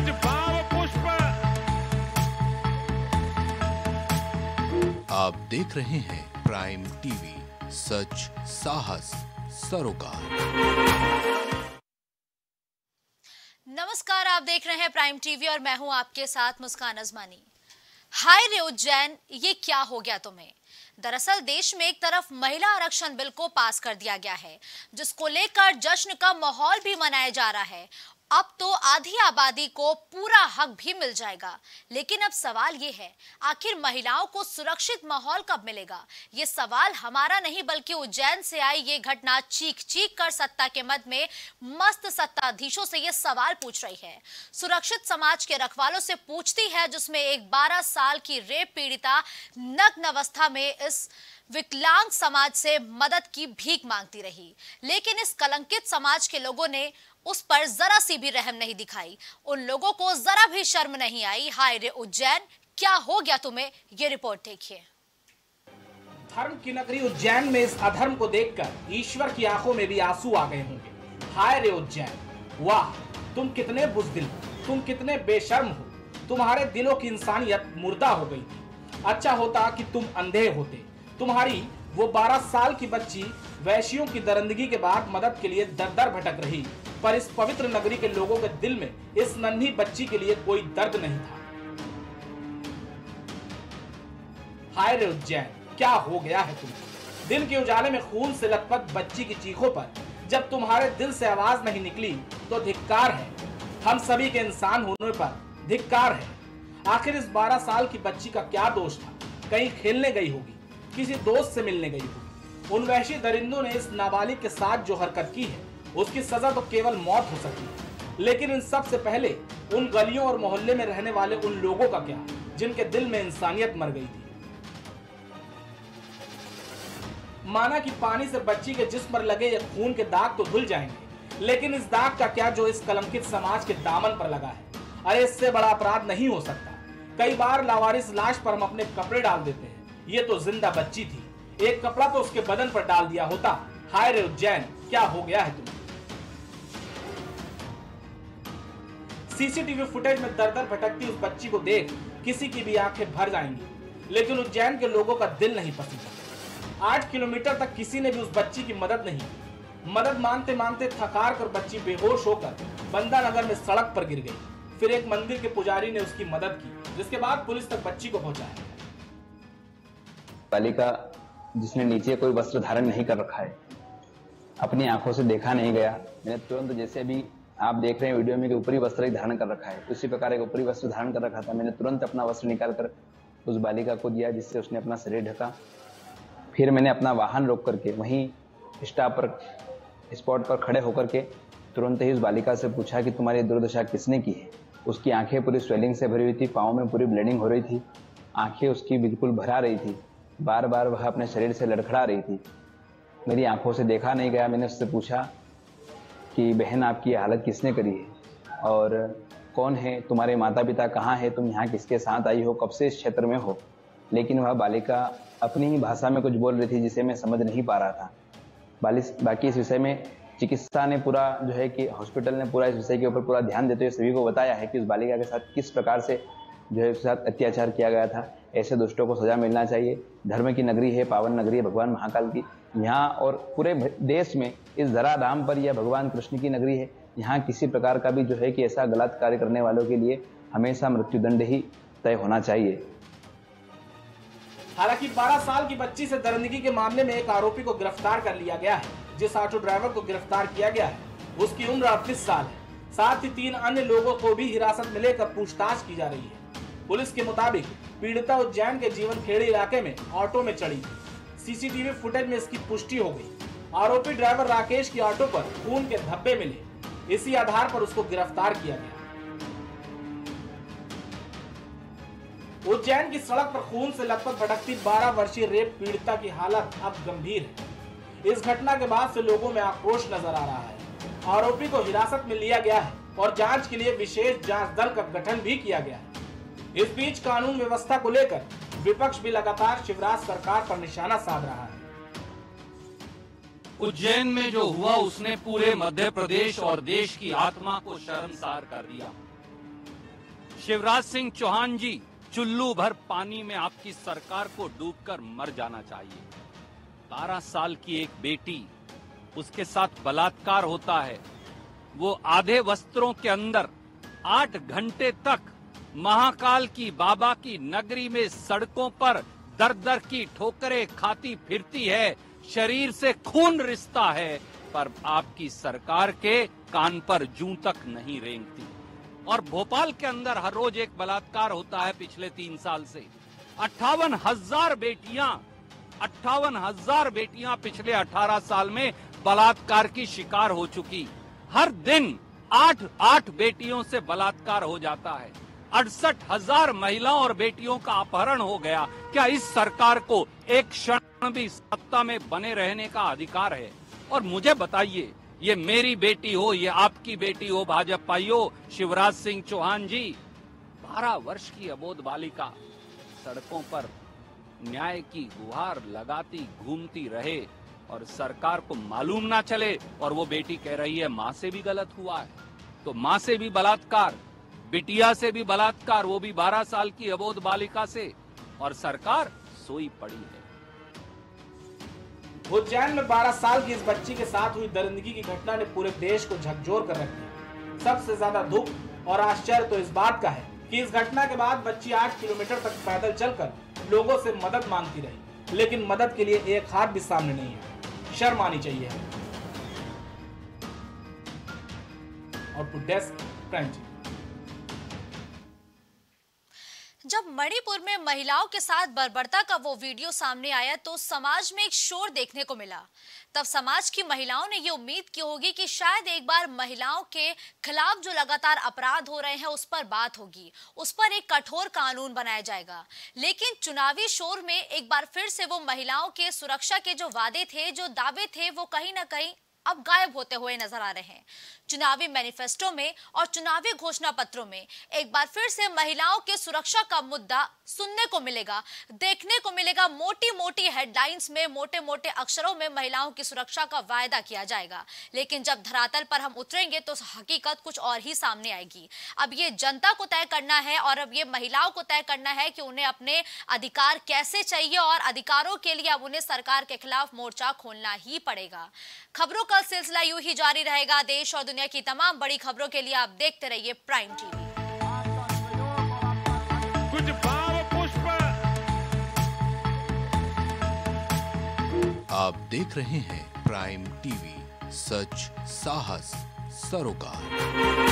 कुछ भाव पुष्प। आप देख रहे हैं प्राइम टीवी, सच साहस सरोकार। नमस्कार, आप देख रहे हैं प्राइम टीवी और मैं हूं आपके साथ मुस्कान अजमानी। हाय रे उज्जैन, ये क्या हो गया तुम्हें? दरअसल देश में एक तरफ महिला आरक्षण बिल को पास कर दिया गया है, जिसको लेकर जश्न का माहौल भी मनाया जा रहा है। अब तो आधी आबादी को पूरा हक भी मिल जाएगा। लेकिन अब सवाल ये है, आखिर महिलाओं को सुरक्षित माहौल कब मिलेगा? ये सवाल हमारा नहीं बल्कि उज्जैन से आई ये घटना चीख चीख कर सत्ता के मद में मस्त सत्ताधीशों से ये सवाल पूछ रही है। सुरक्षित समाज के रखवालों से पूछती है, जिसमें एक 12 साल की रेप पीड़िता नग्न अवस्था में इस विकलांग समाज से मदद की भीख मांगती रही। लेकिन इस कलंकित समाज के लोगों ने उस पर जरा सी भी रहम नहीं दिखाई। उन लोगों को जरा भी शर्म नहीं आई। हाय रे उज्जैन, क्या हो गया तुम्हें? ये रिपोर्ट देखिए। धर्म की नगरी उज्जैन में इस अधर्म को देखकर ईश्वर की आंखों में भी आंसू आ गए होंगे। हाय रे उज्जैन, वाह तुम कितने बुज़दिल, तुम कितने बेशर्म हो। तुम्हारे दिलों की इंसानियत मुर्दा हो गई थी। अच्छा होता कि तुम अंधे होते। तुम्हारी वो 12 साल की बच्ची वैश्यों की दरिंदगी के बाद मदद के लिए दर दर भटक रही, पर इस पवित्र नगरी के लोगों के दिल में इस नन्ही बच्ची के लिए कोई दर्द नहीं था। हाय रे उज्जैन, क्या हो गया है तुम्हें? दिन के उजाले में खून से लथपथ बच्ची की चीखों पर जब तुम्हारे दिल से आवाज नहीं निकली तो धिक्कार है। हम सभी के इंसान होने पर धिक्कार है। आखिर इस 12 साल की बच्ची का क्या दोष था? कहीं खेलने गई होगी, किसी दोस्त से मिलने गई होगी। उन वैश्य दरिंदों ने इस नाबालिग के साथ जो हरकत की है उसकी सजा तो केवल मौत हो सकती है। लेकिन इन सब से पहले उन गलियों और मोहल्ले में रहने वाले उन लोगों का क्या, जिनके दिल में इंसानियत मर गई थी। माना कि पानी से बच्ची के जिस्म पर लगे ये खून के दाग तो धुल जाएंगे, लेकिन इस दाग का क्या जो इस कलंकित समाज के दामन पर लगा है? अरे इससे बड़ा अपराध नहीं हो सकता। कई बार लावारिस लाश पर हम अपने कपड़े डाल देते हैं, ये तो जिंदा बच्ची थी, एक कपड़ा तो उसके बदन पर डाल दिया होता। हाय रे उज्जैन, क्या हो गया है तुम्हें? सीसीटीवी फुटेज में दर दर भटकती उस बच्ची को देख किसी की भी आंखें भर जाएंगी, लेकिन उज्जैन के लोगों का दिल नहीं पसीजा। 8 किलोमीटर तक किसी ने भी उस बच्ची की मदद नहीं की। मदद मांगते मांगते थकार कर बच्ची बेहोश होकर बंदा नगर में सड़क पर गिर गई। फिर एक मंदिर के पुजारी ने उसकी मदद की, जिसके बाद पुलिस तक बच्ची को पहुंचाया। बालिका जिसने नीचे कोई वस्त्र धारण नहीं कर रखा है, अपनी आंखों से देखा नहीं गया। मैंने तुरंत, जैसे भी आप देख रहे हैं वीडियो में कि ऊपरी वस्त्र ही धारण कर रखा है, उसी प्रकार एक ऊपरी वस्त्र धारण कर रखा था। मैंने तुरंत अपना वस्त्र निकालकर उस बालिका को दिया, जिससे उसने अपना शरीर ढका। फिर मैंने अपना वाहन रोक करके वहीं स्पॉट पर खड़े होकर के तुरंत ही उस बालिका से पूछा कि तुम्हारी दुर्दशा किसने की है। उसकी आंखें पूरी स्वेलिंग से भरी हुई थी, पाँव में पूरी ब्लीडिंग हो रही थी, आंखें उसकी बिल्कुल भरा रही थी, बार बार वह अपने शरीर से लड़खड़ा रही थी। मेरी आंखों से देखा नहीं गया। मैंने उससे पूछा कि बहन, आपकी हालत किसने करी है और कौन है तुम्हारे माता पिता, कहाँ है, तुम यहाँ किसके साथ आई हो, कब से इस क्षेत्र में हो? लेकिन वह बालिका अपनी ही भाषा में कुछ बोल रही थी, जिसे मैं समझ नहीं पा रहा था। बाकी इस विषय में चिकित्सा ने पूरा जो है कि हॉस्पिटल ने पूरा इस विषय के ऊपर पूरा ध्यान देते हुए सभी को बताया है कि उस बालिका के साथ किस प्रकार से जो है उसके साथ अत्याचार किया गया था। ऐसे दुष्टों को सजा मिलना चाहिए। धर्म की नगरी है, पावन नगरी है भगवान महाकाल की। यहाँ और पूरे देश में इस धराधाम पर यह भगवान कृष्ण की नगरी है। यहाँ किसी प्रकार का भी जो है कि ऐसा गलत कार्य करने वालों के लिए हमेशा मृत्युदंड ही तय होना चाहिए। हालांकि 12 साल की बच्ची से दरिंदगी के मामले में एक आरोपी को गिरफ्तार कर लिया गया है। जिस ऑटो ड्राइवर को गिरफ्तार किया गया है उसकी उम्र 38 साल है। साथ ही 3 अन्य लोगों को भी हिरासत में लेकर पूछताछ की जा रही है। पुलिस के मुताबिक पीड़िता उज्जैन के जीवन खेड़ी इलाके में ऑटो में चढ़ी थी। सीसीटीवी फुटेज में इसकी पुष्टि हो गई। आरोपी ड्राइवर राकेश की ऑटो पर खून के धब्बे मिले। इसी आधार पर उसको गिरफ्तार किया गया। उज्जैन की सड़क पर खून से लथपथ भटकती 12 वर्षीय रेप पीड़िता की हालत अब गंभीर है। इस घटना के बाद से लोगों में आक्रोश नजर आ रहा है। आरोपी को हिरासत में लिया गया है और जांच के लिए विशेष जांच दल का गठन भी किया गया है। इस बीच कानून व्यवस्था को लेकर विपक्ष भी लगातार शिवराज सरकार पर निशाना साध रहा है। उज्जैन में जो हुआ उसने पूरे मध्य प्रदेश और देश की आत्मा को शर्मसार कर दिया। शिवराज सिंह चौहान जी, चुल्लू भर पानी में आपकी सरकार को डूबकर मर जाना चाहिए। 12 साल की एक बेटी, उसके साथ बलात्कार होता है। वो आधे वस्त्रों के अंदर 8 घंटे तक महाकाल की बाबा की नगरी में सड़कों पर दर दर की ठोकरें खाती फिरती है, शरीर से खून रिसता है, पर आपकी सरकार के कान पर जूं तक नहीं रेंगती। और भोपाल के अंदर हर रोज एक बलात्कार होता है पिछले 3 साल से। 58,000 बेटियां पिछले 18 साल में बलात्कार की शिकार हो चुकी। हर दिन 8 बेटियों से बलात्कार हो जाता है। 68,000 महिलाओं और बेटियों का अपहरण हो गया। क्या इस सरकार को एक क्षण भी सत्ता में बने रहने का अधिकार है? और मुझे बताइए, ये मेरी बेटी हो, ये आपकी बेटी हो भाजपाइयों, शिवराज सिंह चौहान जी, 12 वर्ष की अबोध बालिका सड़कों पर न्याय की गुहार लगाती घूमती रहे और सरकार को मालूम ना चले, और वो बेटी कह रही है माँ से भी गलत हुआ है। तो माँ से भी बलात्कार, बिटिया से भी बलात्कार, वो भी 12 साल की अबोध बालिका से, और सरकार सोई पड़ी है। उज्जैन में 12 साल की इस बच्ची के साथ हुई दरिंदगी की घटना ने पूरे देश को झकझोर कर रख दिया। सबसे ज्यादा दुख और आश्चर्य तो इस बात का है कि इस घटना के बाद बच्ची 8 किलोमीटर तक पैदल चलकर लोगों से मदद मांगती रही, लेकिन मदद के लिए एक हाथ भी सामने नहीं है। शर्म आनी चाहिए। Output desk, prime TV. जब मणिपुर में महिलाओं के साथ बर्बरता का वो वीडियो सामने आया तो समाज में एक शोर देखने को मिला। तब समाज की महिलाओं ने ये उम्मीद की होगी कि शायद एक बार महिलाओं के खिलाफ जो लगातार अपराध हो रहे हैं उस पर बात होगी, उस पर एक कठोर कानून बनाया जाएगा। लेकिन चुनावी शोर में एक बार फिर से वो महिलाओं के सुरक्षा के जो वादे थे, जो दावे थे, वो कहीं ना कहीं अब गायब होते हुए नजर आ रहे हैं। चुनावी मैनिफेस्टो में और चुनावी घोषणा पत्रों में एक बार फिर से महिलाओं के सुरक्षा का मुद्दा सुनने को मिलेगा, देखने को मिलेगा। मोटी मोटी हेडलाइंस में, मोटे मोटे अक्षरों में महिलाओं की सुरक्षा का वायदा किया जाएगा, लेकिन जब धरातल पर हम उतरेंगे तो हकीकत कुछ और ही सामने आएगी। अब ये जनता को तय करना है और अब ये महिलाओं को तय करना है कि उन्हें अपने अधिकार कैसे चाहिए, और अधिकारों के लिए अब उन्हें सरकार के खिलाफ मोर्चा खोलना ही पड़ेगा। खबरों का सिलसिला यूं ही जारी रहेगा। देश और दुनिया की तमाम बड़ी खबरों के लिए आप देखते रहिए प्राइम टीवी। कुछ भाव पुष्प। आप देख रहे हैं प्राइम टीवी, सच साहस सरोकार।